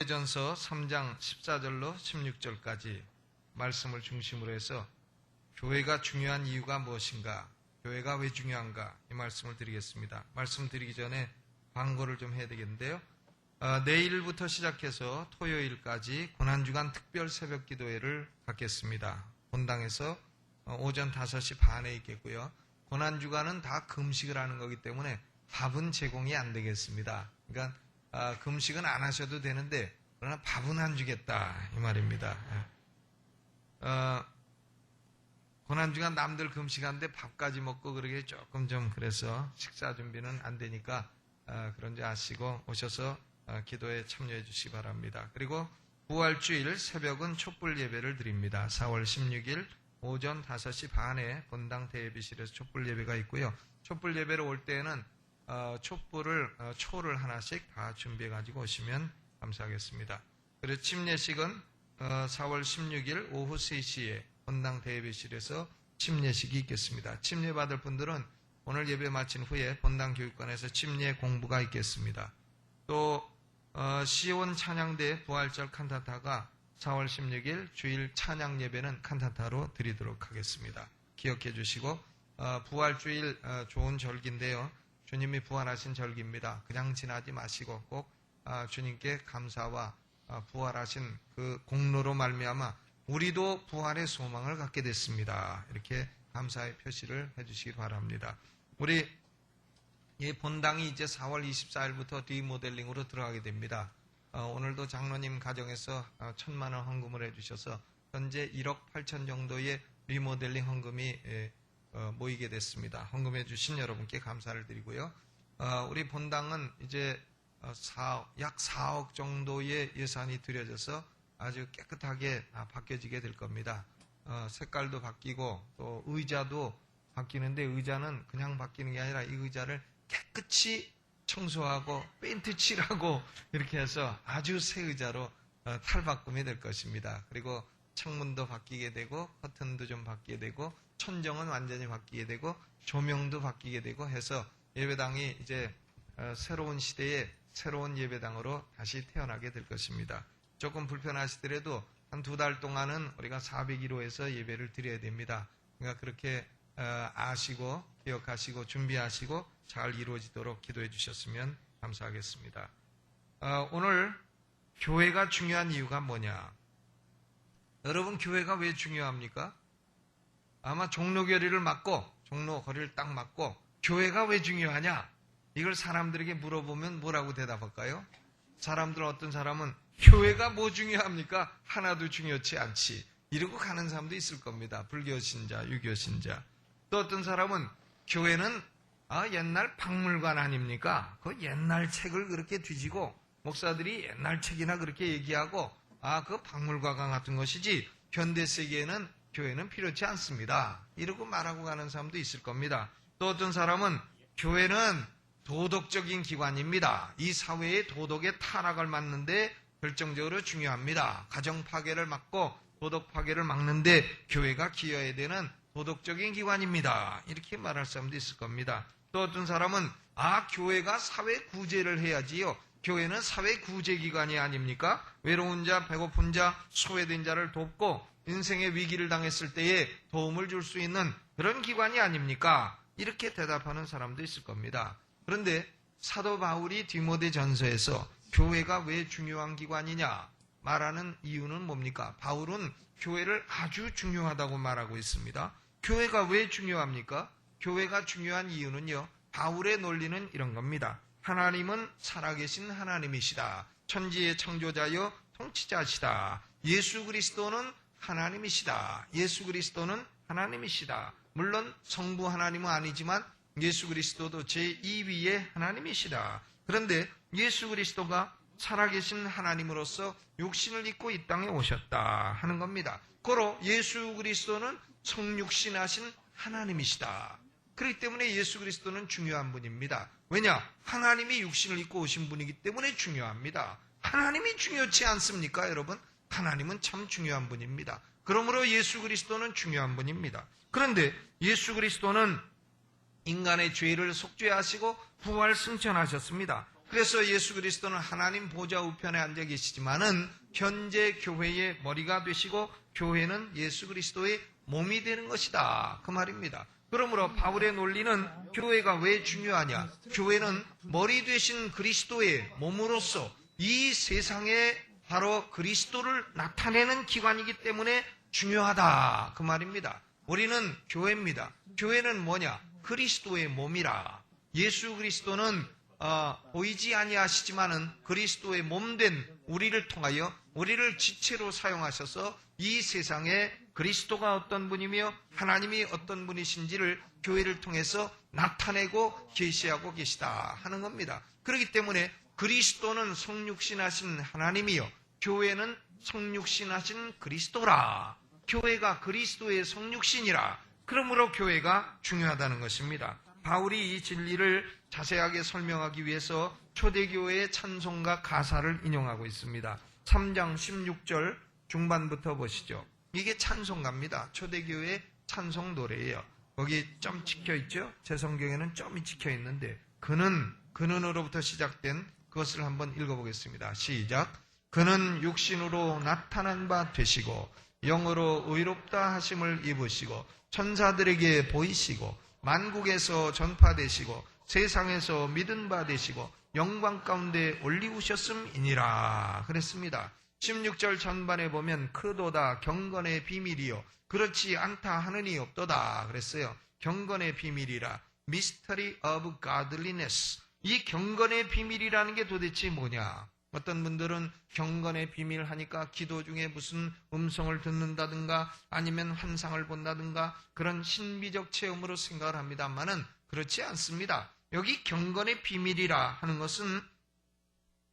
전서 3장 14절로 16절까지 말씀을 중심으로 해서 교회가 중요한 이유가 무엇인가, 교회가 왜 중요한가, 이 말씀을 드리겠습니다. 말씀드리기 전에 광고를 좀 해야 되겠는데요. 내일부터 시작해서 토요일까지 고난주간 특별 새벽 기도회를 갖겠습니다. 본당에서 오전 5시 반에 있겠고요. 고난주간은 다 금식을 하는 거기 때문에 밥은 제공이 안 되겠습니다. 그러니까 금식은 안 하셔도 되는데 그러나 밥은 안 주겠다 이 말입니다. 고난주간 남들 금식하는데 밥까지 먹고 그러기에 조금 좀 그래서 식사 준비는 안 되니까 그런지 아시고 오셔서 기도에 참여해 주시기 바랍니다. 그리고 부활주일 새벽은 촛불 예배를 드립니다. 4월 16일 오전 5시 반에 본당 대예비실에서 촛불 예배가 있고요. 촛불 예배로 올 때에는 초를 하나씩 다 준비해 가지고 오시면 감사하겠습니다. 그리고 침례식은 4월 16일 오후 3시에 본당 대예배실에서 침례식이 있겠습니다. 침례 받을 분들은 오늘 예배 마친 후에 본당 교육관에서 침례 공부가 있겠습니다. 또 시온 찬양대 부활절 칸타타가 4월 16일 주일 찬양 예배는 칸타타로 드리도록 하겠습니다. 기억해 주시고 부활주일 좋은 절기인데요. 주님이 부활하신 절기입니다. 그냥 지나지 마시고 꼭 주님께 감사와 부활하신 그 공로로 말미암아 우리도 부활의 소망을 갖게 됐습니다. 이렇게 감사의 표시를 해주시기 바랍니다. 우리 이 본당이 이제 4월 24일부터 리모델링으로 들어가게 됩니다. 오늘도 장로님 가정에서 1,000만 원 헌금을 해주셔서 현재 1억 8천 정도의 리모델링 헌금이 모이게 됐습니다. 헌금해 주신 여러분께 감사를 드리고요. 우리 본당은 이제 약 4억 정도의 예산이 들여져서 아주 깨끗하게 바뀌어지게 될 겁니다. 색깔도 바뀌고 또 의자도 바뀌는데 의자는 그냥 바뀌는 게 아니라 이 의자를 깨끗이 청소하고 페인트 칠하고 이렇게 해서 아주 새 의자로 탈바꿈이 될 것입니다. 그리고 창문도 바뀌게 되고 커튼도 좀 바뀌게 되고 천정은 완전히 바뀌게 되고 조명도 바뀌게 되고 해서 예배당이 이제 새로운 시대의 새로운 예배당으로 다시 태어나게 될 것입니다. 조금 불편하시더라도 한 2달 동안은 우리가 401호에서 예배를 드려야 됩니다. 그러니까 그렇게 아시고 기억하시고 준비하시고 잘 이루어지도록 기도해 주셨으면 감사하겠습니다. 오늘 교회가 중요한 이유가 뭐냐? 여러분 교회가 왜 중요합니까? 아마 종로거리를 맞고 종로거리를 딱 맞고 교회가 왜 중요하냐? 이걸 사람들에게 물어보면 뭐라고 대답할까요? 사람들 어떤 사람은 교회가 뭐 중요합니까? 하나도 중요치 않지. 이러고 가는 사람도 있을 겁니다. 불교 신자, 유교 신자. 또 어떤 사람은 교회는 옛날 박물관 아닙니까? 그 옛날 책을 그렇게 뒤지고 목사들이 옛날 책이나 그렇게 얘기하고 그 박물관 같은 것이지 현대 세계에는 교회는 필요치 않습니다. 이러고 말하고 가는 사람도 있을 겁니다. 또 어떤 사람은 교회는 도덕적인 기관입니다. 이 사회의 도덕의 타락을 막는데 결정적으로 중요합니다. 가정 파괴를 막고 도덕 파괴를 막는데 교회가 기여해야 되는 도덕적인 기관입니다. 이렇게 말할 사람도 있을 겁니다. 또 어떤 사람은 교회가 사회 구제를 해야지요. 교회는 사회 구제 기관이 아닙니까? 외로운 자, 배고픈 자, 소외된 자를 돕고 인생의 위기를 당했을 때에 도움을 줄 수 있는 그런 기관이 아닙니까? 이렇게 대답하는 사람도 있을 겁니다. 그런데 사도 바울이 디모데 전서에서 교회가 왜 중요한 기관이냐 말하는 이유는 뭡니까? 바울은 교회를 아주 중요하다고 말하고 있습니다. 교회가 왜 중요합니까? 교회가 중요한 이유는요. 바울의 논리는 이런 겁니다. 하나님은 살아계신 하나님이시다. 천지의 창조자여 통치자시다. 예수 그리스도는 하나님이시다. 예수 그리스도는 하나님이시다. 물론 성부 하나님은 아니지만 예수 그리스도도 제2위의 하나님이시다. 그런데 예수 그리스도가 살아계신 하나님으로서 육신을 입고 이 땅에 오셨다 하는 겁니다. 고로 예수 그리스도는 성육신하신 하나님이시다. 그렇기 때문에 예수 그리스도는 중요한 분입니다. 왜냐? 하나님이 육신을 입고 오신 분이기 때문에 중요합니다. 하나님이 중요치 않습니까, 여러분? 하나님은 참 중요한 분입니다. 그러므로 예수 그리스도는 중요한 분입니다. 그런데 예수 그리스도는 인간의 죄를 속죄하시고 부활 승천하셨습니다. 그래서 예수 그리스도는 하나님 보좌 우편에 앉아 계시지만은 현재 교회의 머리가 되시고 교회는 예수 그리스도의 몸이 되는 것이다. 그 말입니다. 그러므로 바울의 논리는 교회가 왜 중요하냐? 교회는 머리 되신 그리스도의 몸으로서 이 세상에 바로 그리스도를 나타내는 기관이기 때문에 중요하다. 그 말입니다. 우리는 교회입니다. 교회는 뭐냐? 그리스도의 몸이라. 예수 그리스도는 보이지 아니하시지만은 그리스도의 몸된 우리를 통하여 우리를 지체로 사용하셔서 이 세상에 그리스도가 어떤 분이며 하나님이 어떤 분이신지를 교회를 통해서 나타내고 계시하고 계시다 하는 겁니다. 그렇기 때문에 그리스도는 성육신하신 하나님이요 교회는 성육신하신 그리스도라. 교회가 그리스도의 성육신이라. 그러므로 교회가 중요하다는 것입니다. 바울이 이 진리를 자세하게 설명하기 위해서 초대교회의 찬송가 가사를 인용하고 있습니다. 3장 16절 중반부터 보시죠. 이게 찬송가입니다. 초대교회의 찬송 노래예요. 거기 점 찍혀 있죠? 제 성경에는 점이 찍혀 있는데 그는으로부터 시작된 그것을 한번 읽어보겠습니다. 시작. 그는 육신으로 나타난 바 되시고 영으로 의롭다 하심을 입으시고 천사들에게 보이시고 만국에서 전파되시고 세상에서 믿은 바 되시고 영광 가운데 올리우셨음이니라 그랬습니다. 16절 전반에 보면 크도다 경건의 비밀이요 그렇지 않다 하느니 없도다 그랬어요. 경건의 비밀이라. Mystery of Godliness. 이 경건의 비밀이라는 게 도대체 뭐냐? 어떤 분들은 경건의 비밀 하니까 기도 중에 무슨 음성을 듣는다든가 아니면 환상을 본다든가 그런 신비적 체험으로 생각을 합니다만은 그렇지 않습니다. 여기 경건의 비밀이라 하는 것은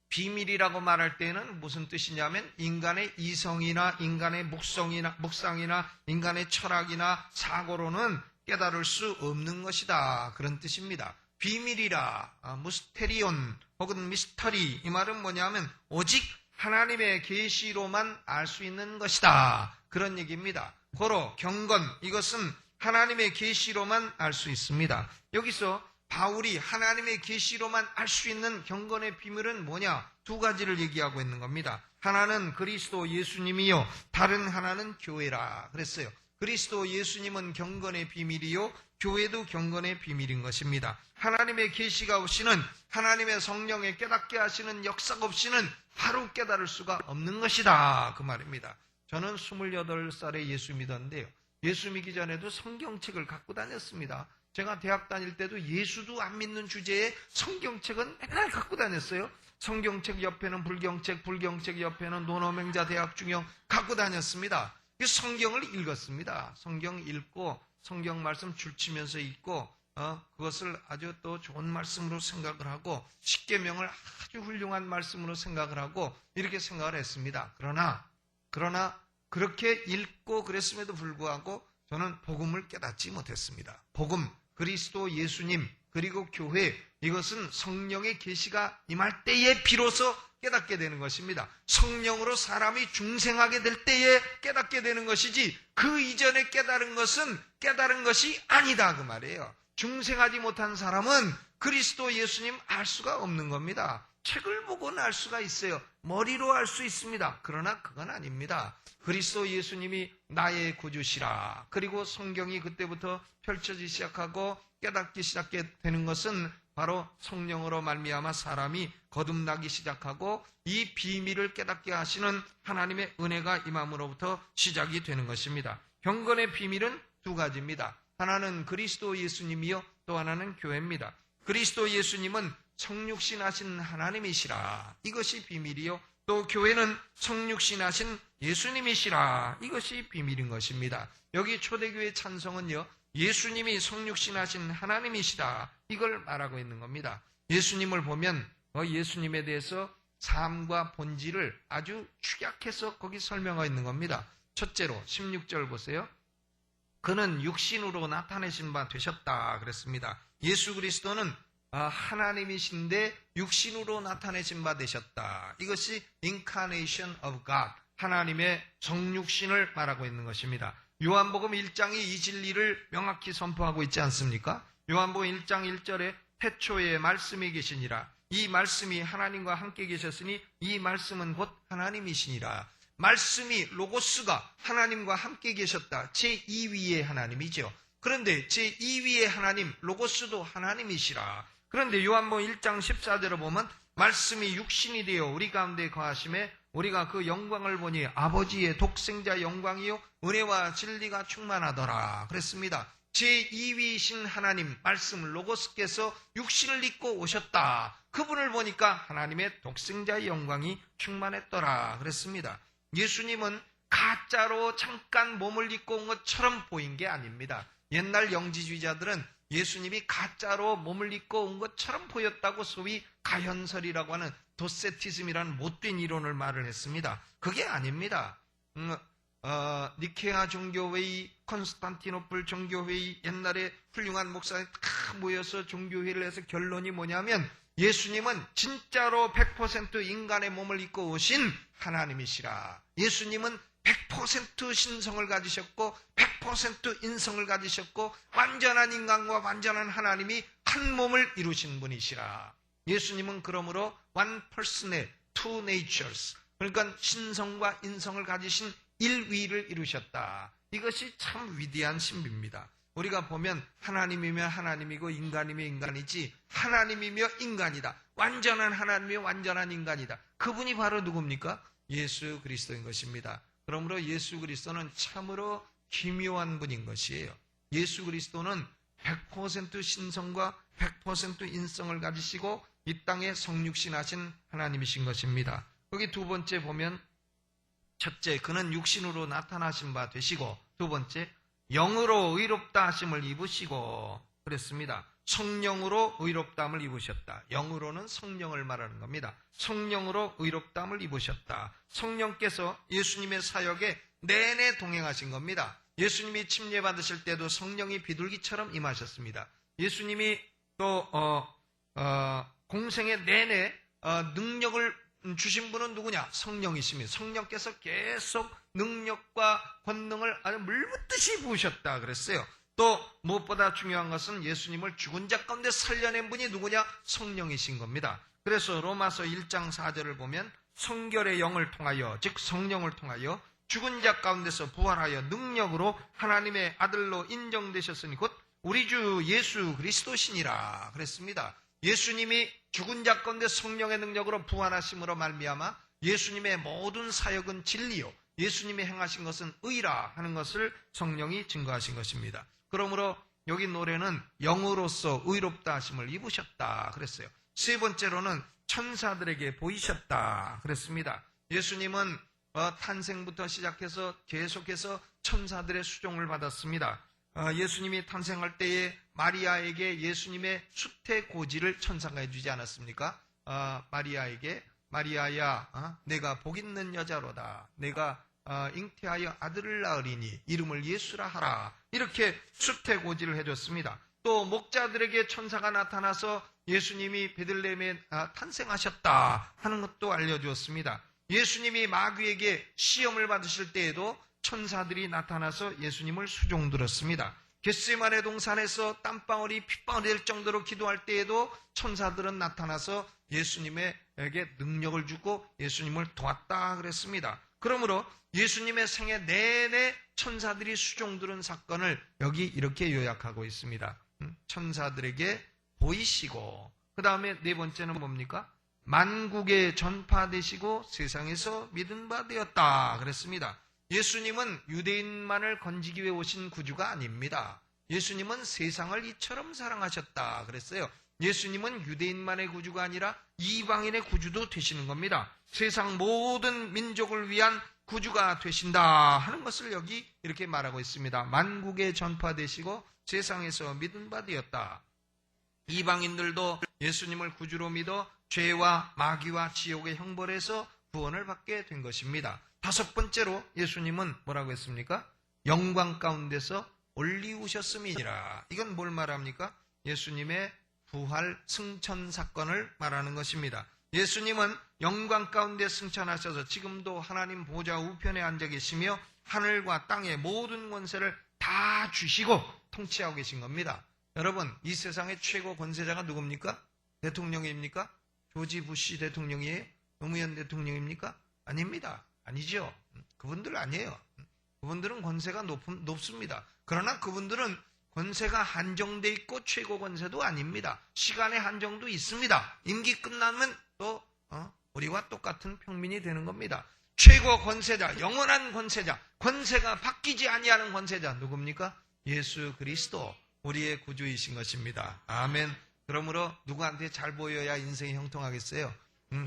비밀이라고 말할 때는 무슨 뜻이냐면 인간의 이성이나 인간의 묵상이나 인간의 철학이나 사고로는 깨달을 수 없는 것이다. 그런 뜻입니다. 비밀이라, 무스테리온 혹은 미스터리 이 말은 뭐냐면 오직 하나님의 계시로만 알 수 있는 것이다. 그런 얘기입니다. 고로 경건 이것은 하나님의 계시로만 알 수 있습니다. 여기서 바울이 하나님의 계시로만 알 수 있는 경건의 비밀은 뭐냐? 두 가지를 얘기하고 있는 겁니다. 하나는 그리스도 예수님이요 다른 하나는 교회라 그랬어요. 그리스도 예수님은 경건의 비밀이요 교회도 경건의 비밀인 것입니다. 하나님의 계시가 없이는 하나님의 성령에 깨닫게 하시는 역사가 없이는 바로 깨달을 수가 없는 것이다 그 말입니다. 저는 28살에 예수 믿었는데요. 예수 믿기 전에도 성경책을 갖고 다녔습니다. 제가 대학 다닐 때도 예수도 안 믿는 주제에 성경책은 맨날 갖고 다녔어요. 성경책 옆에는 불경책, 불경책 옆에는 논어맹자 대학중형 갖고 다녔습니다. 성경을 읽었습니다. 성경 읽고 성경 말씀 줄치면서 읽고 그것을 아주 또 좋은 말씀으로 생각을 하고 십계명을 아주 훌륭한 말씀으로 생각을 하고 이렇게 생각을 했습니다. 그러나 그렇게 읽고 그랬음에도 불구하고 저는 복음을 깨닫지 못했습니다. 복음, 그리스도 예수님 그리고 교회 이것은 성령의 계시가 임할 때에 비로소 깨닫게 되는 것입니다. 성령으로 사람이 중생하게 될 때에 깨닫게 되는 것이지 그 이전에 깨달은 것은 깨달은 것이 아니다 그 말이에요. 중생하지 못한 사람은 그리스도 예수님 알 수가 없는 겁니다. 책을 보고는 알 수가 있어요. 머리로 알 수 있습니다. 그러나 그건 아닙니다. 그리스도 예수님이 나의 구주시라. 그리고 성경이 그때부터 펼쳐지기 시작하고 깨닫기 시작하게 되는 것은 바로 성령으로 말미암아 사람이 거듭나기 시작하고 이 비밀을 깨닫게 하시는 하나님의 은혜가 임함으로부터 시작이 되는 것입니다. 경건의 비밀은 두 가지입니다. 하나는 그리스도 예수님이요 또 하나는 교회입니다. 그리스도 예수님은 성육신하신 하나님이시라. 이것이 비밀이요. 또 교회는 성육신하신 예수님이시라. 이것이 비밀인 것입니다. 여기 초대교회 찬송은요. 예수님이 성육신하신 하나님이시다. 이걸 말하고 있는 겁니다. 예수님을 보면 예수님에 대해서 삶과 본질을 아주 축약해서 거기 설명하고 있는 겁니다. 첫째로 16절 보세요. 그는 육신으로 나타내신 바 되셨다 그랬습니다. 예수 그리스도는 하나님이신데 육신으로 나타내신 바 되셨다. 이것이 Incarnation of God, 하나님의 성육신을 말하고 있는 것입니다. 요한복음 1장이 이 진리를 명확히 선포하고 있지 않습니까? 요한복음 1장 1절에 태초에 말씀이 계시니라. 이 말씀이 하나님과 함께 계셨으니 이 말씀은 곧 하나님이시니라. 말씀이 로고스가 하나님과 함께 계셨다. 제2위의 하나님이죠. 그런데 제2위의 하나님 로고스도 하나님이시라. 그런데 요한복음 1장 14절을 보면 말씀이 육신이 되어 우리 가운데 거하심에 우리가 그 영광을 보니 아버지의 독생자 영광이요 은혜와 진리가 충만하더라 그랬습니다. 제2위이신 하나님 말씀 로고스께서 육신을 입고 오셨다. 그분을 보니까 하나님의 독생자의 영광이 충만했더라 그랬습니다. 예수님은 가짜로 잠깐 몸을 입고 온 것처럼 보인 게 아닙니다. 옛날 영지주의자들은 예수님이 가짜로 몸을 입고 온 것처럼 보였다고 소위 가현설이라고 하는 도세티즘이라는 못된 이론을 말을 했습니다. 그게 아닙니다. 니케아 종교회의, 콘스탄티노플 종교회의, 옛날에 훌륭한 목사들이 다 모여서 종교회의를 해서 결론이 뭐냐면 예수님은 진짜로 100% 인간의 몸을 입고 오신 하나님이시라. 예수님은 100% 신성을 가지셨고 100% 인성을 가지셨고 완전한 인간과 완전한 하나님이 한 몸을 이루신 분이시라. 예수님은 그러므로 one person의 two natures, 그러니까 신성과 인성을 가지신 일위를 이루셨다. 이것이 참 위대한 신비입니다. 우리가 보면 하나님이며 하나님이고 인간이며 인간이지 하나님이며 인간이다. 완전한 하나님이며 완전한 인간이다. 그분이 바로 누굽니까? 예수 그리스도인 것입니다. 그러므로 예수 그리스도는 참으로 기묘한 분인 것이에요. 예수 그리스도는 100% 신성과 100% 인성을 가지시고 이 땅에 성육신하신 하나님이신 것입니다. 거기 두 번째 보면 첫째, 그는 육신으로 나타나신 바 되시고, 두 번째, 영으로 의롭다 하심을 입으시고 그랬습니다. 성령으로 의롭다함을 입으셨다. 영으로는 성령을 말하는 겁니다. 성령으로 의롭다함을 입으셨다. 성령께서 예수님의 사역에 내내 동행하신 겁니다. 예수님이 침례받으실 때도 성령이 비둘기처럼 임하셨습니다. 예수님이 또 공생의 내내 능력을 주신 분은 누구냐? 성령이십니다. 성령께서 계속 능력과 권능을 아주 물붓듯이 부으셨다 그랬어요. 또 무엇보다 중요한 것은 예수님을 죽은 자 가운데 살려낸 분이 누구냐? 성령이신 겁니다. 그래서 로마서 1장 4절을 보면 성결의 영을 통하여, 즉 성령을 통하여 죽은 자 가운데서 부활하여 능력으로 하나님의 아들로 인정되셨으니 곧 우리 주 예수 그리스도시니라 그랬습니다. 예수님이 죽은 자 가운데 성령의 능력으로 부활하심으로 말미암아 예수님의 모든 사역은 진리요 예수님이 행하신 것은 의라 하는 것을 성령이 증거하신 것입니다. 그러므로 여기 노래는 영으로서 의롭다 하심을 입으셨다 그랬어요. 세 번째로는 천사들에게 보이셨다 그랬습니다. 예수님은 탄생부터 시작해서 계속해서 천사들의 수종을 받았습니다. 예수님이 탄생할 때에 마리아에게 예수님의 수태고지를 천사가 해주지 않았습니까? 마리아에게 마리아야 내가 복 있는 여자로다. 내가 잉태하여 아들을 낳으리니 이름을 예수라 하라. 이렇게 수태고지를 해줬습니다. 또 목자들에게 천사가 나타나서 예수님이 베들레헴에 탄생하셨다 하는 것도 알려주었습니다. 예수님이 마귀에게 시험을 받으실 때에도 천사들이 나타나서 예수님을 수종들었습니다. 겟세마네 동산에서 땀방울이 핏방울이 될 정도로 기도할 때에도 천사들은 나타나서 예수님에게 능력을 주고 예수님을 도왔다 그랬습니다. 그러므로 예수님의 생애 내내 천사들이 수종들은 사건을 여기 이렇게 요약하고 있습니다. 천사들에게 보이시고, 그 다음에 네 번째는 뭡니까? 만국에 전파되시고 세상에서 믿은 바 되었다 그랬습니다. 예수님은 유대인만을 건지기 위해 오신 구주가 아닙니다. 예수님은 세상을 이처럼 사랑하셨다 그랬어요. 예수님은 유대인만의 구주가 아니라 이방인의 구주도 되시는 겁니다. 세상 모든 민족을 위한 구주가 되신다 하는 것을 여기 이렇게 말하고 있습니다. 만국에 전파되시고 세상에서 믿은 바 되었다. 이방인들도 예수님을 구주로 믿어 죄와 마귀와 지옥의 형벌에서 구원을 받게 된 것입니다. 다섯 번째로 예수님은 뭐라고 했습니까? 영광 가운데서 올리우셨음이니라. 이건 뭘 말합니까? 예수님의 부활 승천 사건을 말하는 것입니다. 예수님은 영광 가운데 승천하셔서 지금도 하나님 보좌 우편에 앉아 계시며 하늘과 땅의 모든 권세를 다 주시고 통치하고 계신 겁니다. 여러분, 이 세상의 최고 권세자가 누굽니까? 대통령입니까? 조지 부시 대통령이에요? 노무현 대통령입니까? 아닙니다. 아니죠. 그분들 아니에요. 그분들은 권세가 높습니다. 그러나 그분들은 권세가 한정돼 있고 최고 권세도 아닙니다. 시간의 한정도 있습니다. 임기 끝나면 또 우리와 똑같은 평민이 되는 겁니다. 최고 권세자, 영원한 권세자, 권세가 바뀌지 아니하는 권세자 누굽니까? 예수 그리스도, 우리의 구주이신 것입니다. 아멘. 그러므로 누구한테 잘 보여야 인생이 형통하겠어요?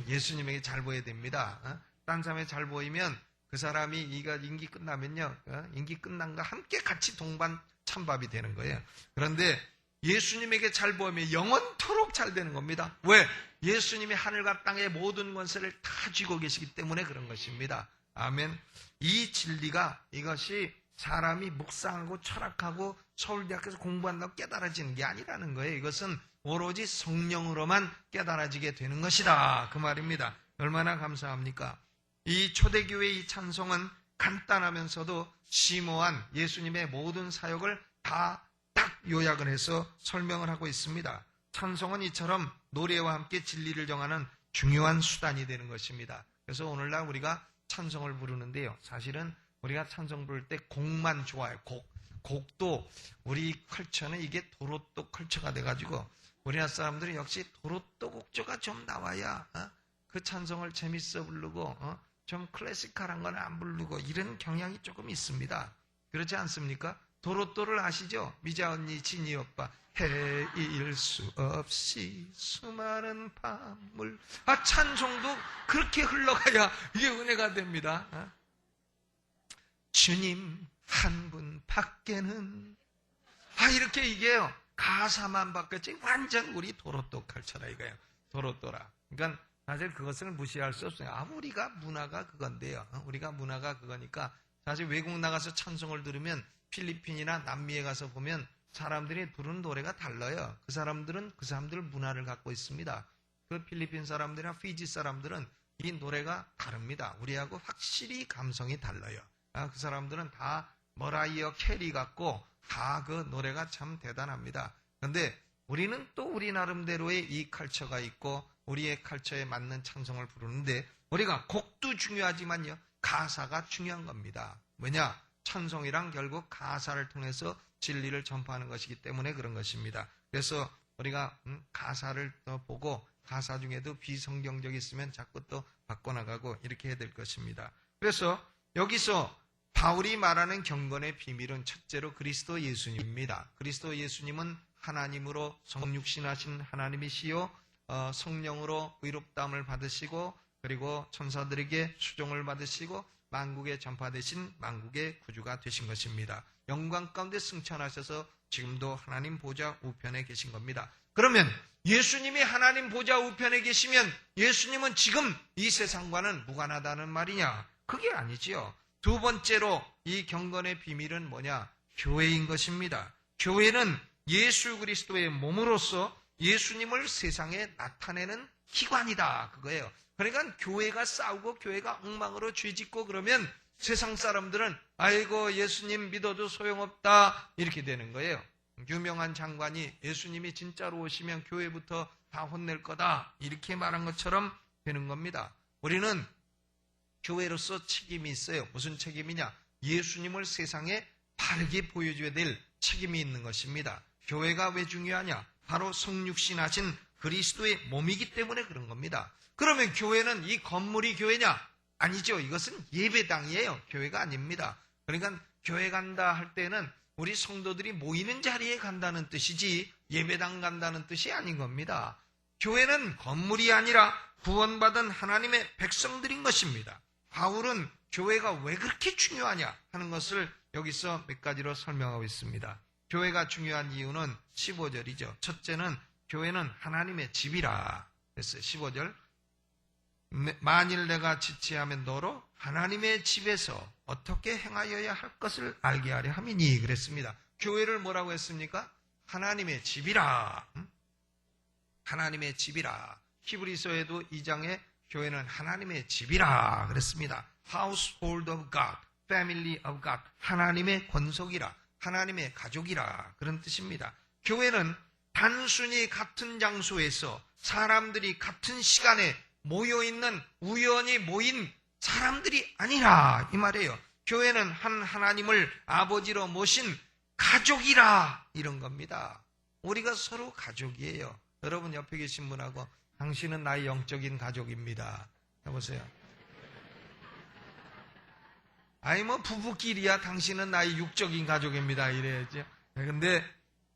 예수님에게 잘 보여야 됩니다. 딴 사람에 잘 보이면 그 사람이 이가 임기 끝나면요, 임기 끝난 거 함께 같이 동반 찬밥이 되는 거예요. 그런데 예수님에게 잘 보이면 영원토록 잘 되는 겁니다. 왜? 예수님이 하늘과 땅의 모든 권세를 다 쥐고 계시기 때문에 그런 것입니다. 아멘. 이 진리가, 이것이 사람이 묵상하고 철학하고 서울대학교에서 공부한다고 깨달아지는 게 아니라는 거예요. 이것은 오로지 성령으로만 깨달아지게 되는 것이다, 그 말입니다. 얼마나 감사합니까? 이 초대교회의 이 찬송은 간단하면서도 심오한 예수님의 모든 사역을 다 딱 요약을 해서 설명을 하고 있습니다. 찬송은 이처럼 노래와 함께 진리를 정하는 중요한 수단이 되는 것입니다. 그래서 오늘날 우리가 찬송을 부르는데요, 사실은 우리가 찬송 부를 때 곡만 좋아요. 곡도 우리 컬처는 이게 도로또 컬처가 돼가지고 우리나라 사람들은 역시 도로또 곡조가 좀 나와야 그 찬송을 재밌어 부르고 좀 클래시컬한 건 안 부르고 이런 경향이 조금 있습니다. 그렇지 않습니까? 도로또를 아시죠? 미자 언니, 진이 오빠. 헤일 수 없이 수많은 밤을. 찬송도 그렇게 흘러가야 이게 은혜가 됩니다. 주님 한 분 밖에는. 이렇게 이게요, 가사만 바뀌었지 완전 우리 도로또 컬처라 이거예요. 도로또라. 그러니까 사실 그것을 무시할 수 없어요. 우리가 문화가 그건데요. 우리가 문화가 그거니까 사실 외국 나가서 찬송을 들으면 필리핀이나 남미에 가서 보면 사람들이 부르는 노래가 달라요. 그 사람들 문화를 갖고 있습니다. 그 필리핀 사람들이나 피지 사람들은 이 노래가 다릅니다. 우리하고 확실히 감성이 달라요. 그 사람들은 다 머라이어 캐리 같고 다 그 노래가 참 대단합니다. 그런데 우리는 또 우리 나름대로의 이 컬처가 있고 우리의 컬처에 맞는 찬송을 부르는데 우리가 곡도 중요하지만요, 가사가 중요한 겁니다. 왜냐? 찬송이란 결국 가사를 통해서 진리를 전파하는 것이기 때문에 그런 것입니다. 그래서 우리가 가사를 보고 가사 중에도 비성경적이 있으면 자꾸 또 바꿔나가고 이렇게 해야 될 것입니다. 그래서 여기서 바울이 말하는 경건의 비밀은 첫째로 그리스도 예수님입니다. 그리스도 예수님은 하나님으로 성육신하신 하나님이시요, 성령으로 의롭다함을 받으시고 그리고 천사들에게 수종을 받으시고 만국에 전파되신 만국의 구주가 되신 것입니다. 영광 가운데 승천하셔서 지금도 하나님 보좌 우편에 계신 겁니다. 그러면 예수님이 하나님 보좌 우편에 계시면 예수님은 지금 이 세상과는 무관하다는 말이냐? 그게 아니지요. 두 번째로 이 경건의 비밀은 뭐냐? 교회인 것입니다. 교회는 예수 그리스도의 몸으로서 예수님을 세상에 나타내는 기관이다, 그거예요. 그러니까 교회가 싸우고 교회가 엉망으로 죄짓고 그러면 세상 사람들은 아이고 예수님 믿어도 소용없다 이렇게 되는 거예요. 유명한 장관이 예수님이 진짜로 오시면 교회부터 다 혼낼 거다 이렇게 말한 것처럼 되는 겁니다. 우리는 교회로서 책임이 있어요. 무슨 책임이냐? 예수님을 세상에 바르게 보여줘야 될 책임이 있는 것입니다. 교회가 왜 중요하냐? 바로 성육신하신 그리스도의 몸이기 때문에 그런 겁니다. 그러면 교회는 이 건물이 교회냐? 아니죠. 이것은 예배당이에요. 교회가 아닙니다. 그러니까 교회 간다 할 때는 우리 성도들이 모이는 자리에 간다는 뜻이지 예배당 간다는 뜻이 아닌 겁니다. 교회는 건물이 아니라 구원받은 하나님의 백성들인 것입니다. 바울은 교회가 왜 그렇게 중요하냐 하는 것을 여기서 몇 가지로 설명하고 있습니다. 교회가 중요한 이유는 15절이죠. 첫째는 교회는 하나님의 집이라 했어요. 15절. 만일 내가 지체하면 너로 하나님의 집에서 어떻게 행하여야 할 것을 알게 하려 함이니 그랬습니다. 교회를 뭐라고 했습니까? 하나님의 집이라. 하나님의 집이라. 히브리서에도 2장에 교회는 하나님의 집이라 그랬습니다. Household of God, Family of God. 하나님의 권속이라, 하나님의 가족이라 그런 뜻입니다. 교회는 단순히 같은 장소에서 사람들이 같은 시간에 모여있는 우연히 모인 사람들이 아니라 이 말이에요. 교회는 한 하나님을 아버지로 모신 가족이라 이런 겁니다. 우리가 서로 가족이에요. 여러분 옆에 계신 분하고 당신은 나의 영적인 가족입니다. 해보세요. 아니 뭐 부부끼리야 당신은 나의 육적인 가족입니다 이래야죠. 근데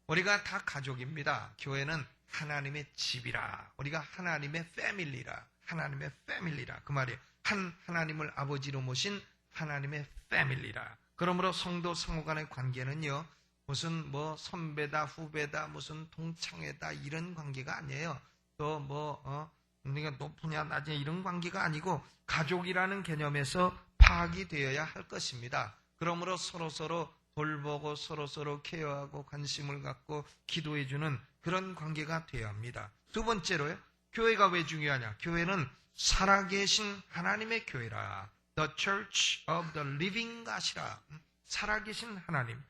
우리가 다 가족입니다. 교회는 하나님의 집이라, 우리가 하나님의 패밀리라, 하나님의 패밀리라 그 말이에요. 한 하나님을 아버지로 모신 하나님의 패밀리라. 그러므로 성도 상호 간의 관계는요, 무슨 뭐 선배다 후배다 무슨 동창회다 이런 관계가 아니에요. 또 뭐 우리가 높으냐 낮으냐 이런 관계가 아니고 가족이라는 개념에서 파악이 되어야 할 것입니다. 그러므로 서로서로 돌보고 서로서로 케어하고 관심을 갖고 기도해주는 그런 관계가 되어야 합니다. 두 번째로요, 교회가 왜 중요하냐? 교회는 살아계신 하나님의 교회라. The Church of the Living God이라. 살아계신 하나님.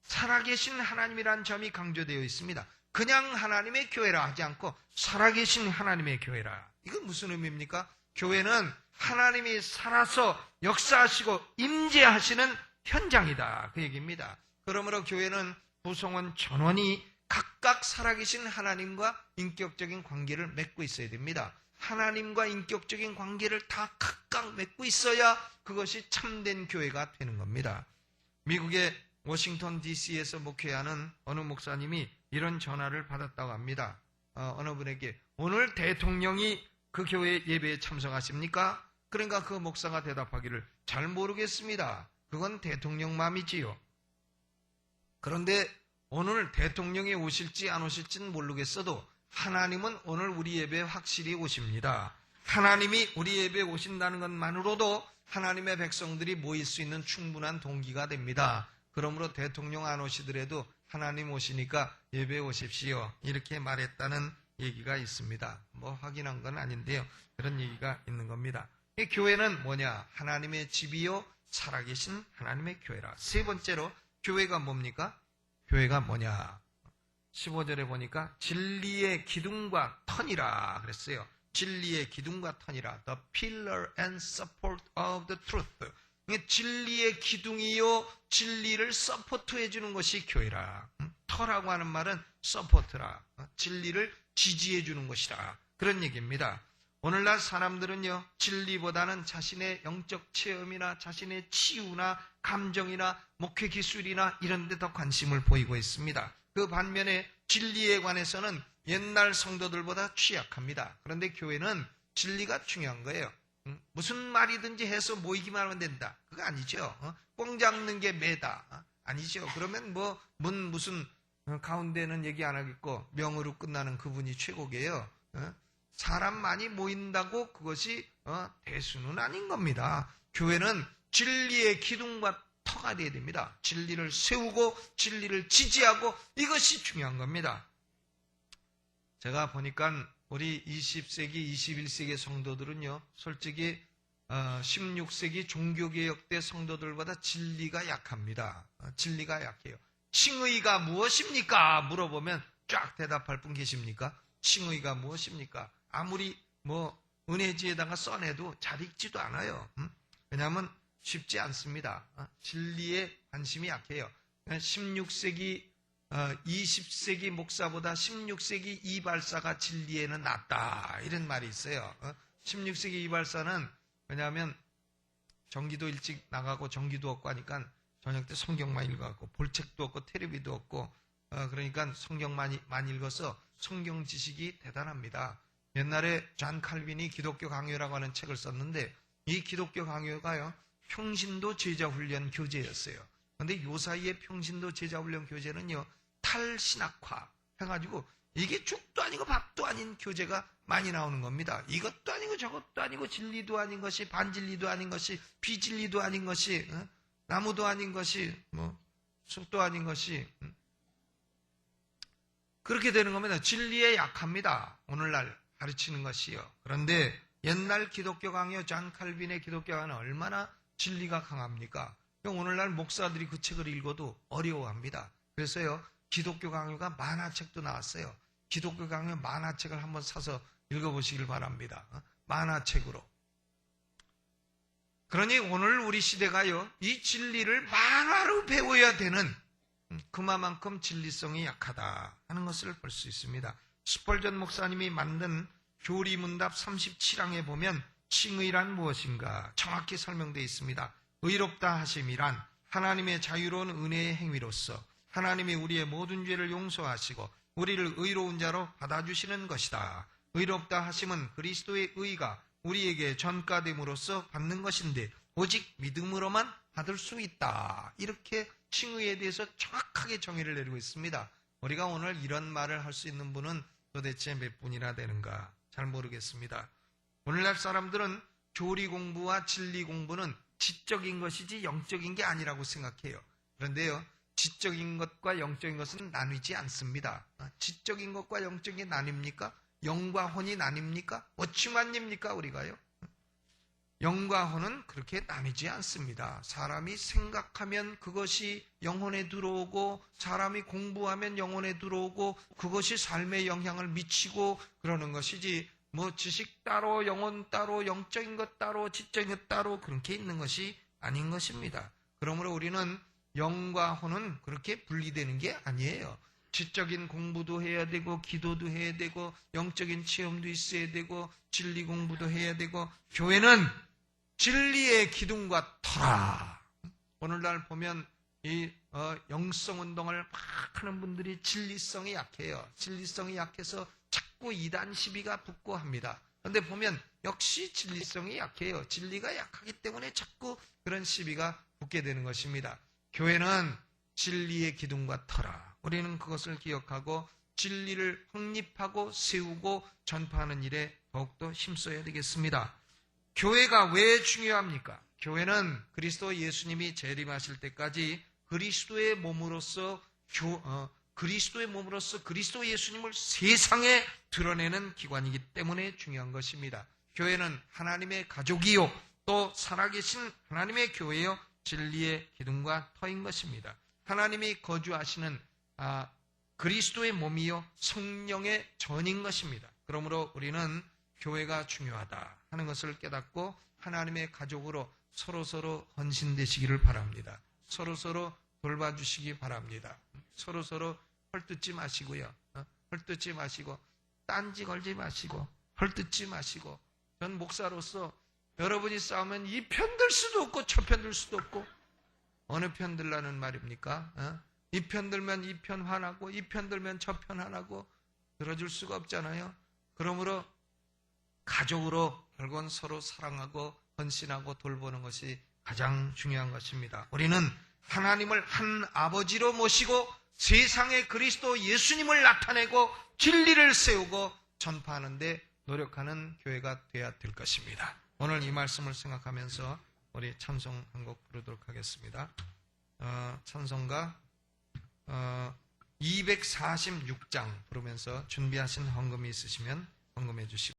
살아계신 하나님이란 점이 강조되어 있습니다. 그냥 하나님의 교회라 하지 않고 살아계신 하나님의 교회라. 이건 무슨 의미입니까? 교회는 하나님이 살아서 역사하시고 임재하시는 현장이다 그 얘기입니다. 그러므로 교회는 구성원 전원이 각각 살아계신 하나님과 인격적인 관계를 맺고 있어야 됩니다. 하나님과 인격적인 관계를 다 각각 맺고 있어야 그것이 참된 교회가 되는 겁니다. 미국의 워싱턴 DC에서 목회하는 어느 목사님이 이런 전화를 받았다고 합니다. 어느 분에게 오늘 대통령이 그 교회 예배에 참석하십니까? 그러니까 그 목사가 대답하기를 잘 모르겠습니다. 그건 대통령 맘이지요. 그런데 오늘 대통령이 오실지 안 오실지는 모르겠어도 하나님은 오늘 우리 예배에 확실히 오십니다. 하나님이 우리 예배에 오신다는 것만으로도 하나님의 백성들이 모일 수 있는 충분한 동기가 됩니다. 그러므로 대통령 안 오시더라도 하나님 오시니까 예배에 오십시오. 이렇게 말했다는 얘기가 있습니다. 뭐 확인한 건 아닌데요. 그런 얘기가 있는 겁니다. 이 교회는 뭐냐? 하나님의 집이요 살아계신 하나님의 교회라. 세 번째로 교회가 뭡니까? 교회가 뭐냐? 15절에 보니까 진리의 기둥과 터니라 그랬어요. 진리의 기둥과 터니라. The pillar and support of the truth. 진리의 기둥이요 진리를 서포트해 주는 것이 교회라. 터라고 하는 말은 서포트라. 진리를 지지해 주는 것이라. 그런 얘기입니다. 오늘날 사람들은요, 진리보다는 자신의 영적 체험이나 자신의 치유나 감정이나 목회 기술이나 이런 데 더 관심을 보이고 있습니다. 그 반면에 진리에 관해서는 옛날 성도들보다 취약합니다. 그런데 교회는 진리가 중요한 거예요. 무슨 말이든지 해서 모이기만 하면 된다. 그거 아니죠. 꽁 잡는 게 매다. 아니죠. 그러면 뭐 무슨 가운데는 얘기 안 하겠고 명으로 끝나는 그분이 최고게요. 사람 많이 모인다고 그것이 대수는 아닌 겁니다. 교회는 진리의 기둥과 터가 되어야 됩니다. 진리를 세우고 진리를 지지하고 이것이 중요한 겁니다. 제가 보니까 우리 20세기, 21세기 성도들은요, 솔직히 16세기 종교개혁 때 성도들보다 진리가 약합니다. 진리가 약해요. 칭의가 무엇입니까? 물어보면 쫙 대답할 분 계십니까? 칭의가 무엇입니까? 아무리 은혜지에다가 써내도 잘 읽지도 않아요. 왜냐하면 쉽지 않습니다. 진리에 관심이 약해요. 16세기 20세기 목사보다 16세기 이발사가 진리에는 낫다 이런 말이 있어요. 16세기 이발사는 왜냐하면 전기도 일찍 나가고 전기도 없고 하니까 저녁 때 성경만 읽어갖고 볼 책도 없고 텔레비도 없고 그러니까 성경만 읽어서 성경 지식이 대단합니다. 옛날에 존 칼빈이 기독교 강요라고 하는 책을 썼는데 이 기독교 강요가요 평신도 제자훈련 교재였어요. 그런데 요 사이에 평신도 제자훈련 교재는요 탈신학화 해가지고 이게 죽도 아니고 밥도 아닌 교재가 많이 나오는 겁니다. 이것도 아니고 저것도 아니고 진리도 아닌 것이 반진리도 아닌 것이 비진리도 아닌 것이 나무도 아닌 것이 숲도 아닌 것이 그렇게 되는 겁니다. 진리에 약합니다. 오늘날 가르치는 것이요. 그런데 옛날 기독교 강요 존 칼빈의 기독교 강요는 얼마나 진리가 강합니까? 오늘날 목사들이 그 책을 읽어도 어려워합니다. 그래서요 기독교 강요가 만화책도 나왔어요. 기독교 강의 만화책을 한번 사서 읽어보시길 바랍니다. 만화책으로. 그러니 오늘 우리 시대가요, 이 진리를 만화로 배워야 되는 그만큼 진리성이 약하다 하는 것을 볼 수 있습니다. 스펄전 목사님이 만든 교리문답 37항에 보면 칭의란 무엇인가 정확히 설명되어 있습니다. 의롭다 하심이란 하나님의 자유로운 은혜의 행위로서 하나님이 우리의 모든 죄를 용서하시고 우리를 의로운 자로 받아주시는 것이다. 의롭다 하심은 그리스도의 의가 우리에게 전가됨으로써 받는 것인데 오직 믿음으로만 받을 수 있다. 이렇게 칭의에 대해서 정확하게 정의를 내리고 있습니다. 우리가 오늘 이런 말을 할 수 있는 분은 도대체 몇 분이나 되는가 잘 모르겠습니다. 오늘날 사람들은 교리 공부와 진리 공부는 지적인 것이지 영적인 게 아니라고 생각해요. 그런데요, 지적인 것과 영적인 것은 나뉘지 않습니다. 지적인 것과 영적인 게 나뉩니까? 영과 혼이 나뉩니까? 어찌만입니까 우리가요? 영과 혼은 그렇게 나뉘지 않습니다. 사람이 생각하면 그것이 영혼에 들어오고 사람이 공부하면 영혼에 들어오고 그것이 삶에 영향을 미치고 그러는 것이지 뭐 지식 따로 영혼 따로 영적인 것 따로 지적인 것 따로 그렇게 있는 것이 아닌 것입니다. 그러므로 우리는 영과 혼은 그렇게 분리되는 게 아니에요. 지적인 공부도 해야 되고 기도도 해야 되고 영적인 체험도 있어야 되고 진리 공부도 해야 되고 교회는 진리의 기둥과 터라. 오늘날 보면 이 영성운동을 막 하는 분들이 진리성이 약해요. 진리성이 약해서 자꾸 이단 시비가 붙고 합니다. 그런데 보면 역시 진리성이 약해요. 진리가 약하기 때문에 자꾸 그런 시비가 붙게 되는 것입니다. 교회는 진리의 기둥과 터라. 우리는 그것을 기억하고 진리를 확립하고 세우고 전파하는 일에 더욱더 힘써야 되겠습니다. 교회가 왜 중요합니까? 교회는 그리스도 예수님이 재림하실 때까지 그리스도의 몸으로서 그리스도 예수님을 세상에 드러내는 기관이기 때문에 중요한 것입니다. 교회는 하나님의 가족이요 또 살아계신 하나님의 교회요 진리의 기둥과 터인 것입니다. 하나님이 거주하시는 그리스도의 몸이요 성령의 전인 것입니다. 그러므로 우리는 교회가 중요하다 하는 것을 깨닫고 하나님의 가족으로 서로서로 헌신되시기를 바랍니다. 서로서로 돌봐주시기 바랍니다. 서로서로 헐뜯지 마시고요. 헐뜯지 마시고 딴지 걸지 마시고 헐뜯지 마시고 전 목사로서 여러분이 싸우면 이 편 들 수도 없고 저 편 들 수도 없고 어느 편 들라는 말입니까? 이 편 들면 이 편 화나고 이 편 들면 저 편 화나고 들어줄 수가 없잖아요. 그러므로 가족으로 결국은 서로 사랑하고 헌신하고 돌보는 것이 가장 중요한 것입니다. 우리는 하나님을 한 아버지로 모시고 세상에 그리스도 예수님을 나타내고 진리를 세우고 전파하는 데 노력하는 교회가 되어야 될 것입니다. 오늘 이 말씀을 생각하면서 우리 찬송 한 곡 부르도록 하겠습니다. 찬송가 246장 부르면서 준비하신 헌금이 있으시면 헌금해 주시고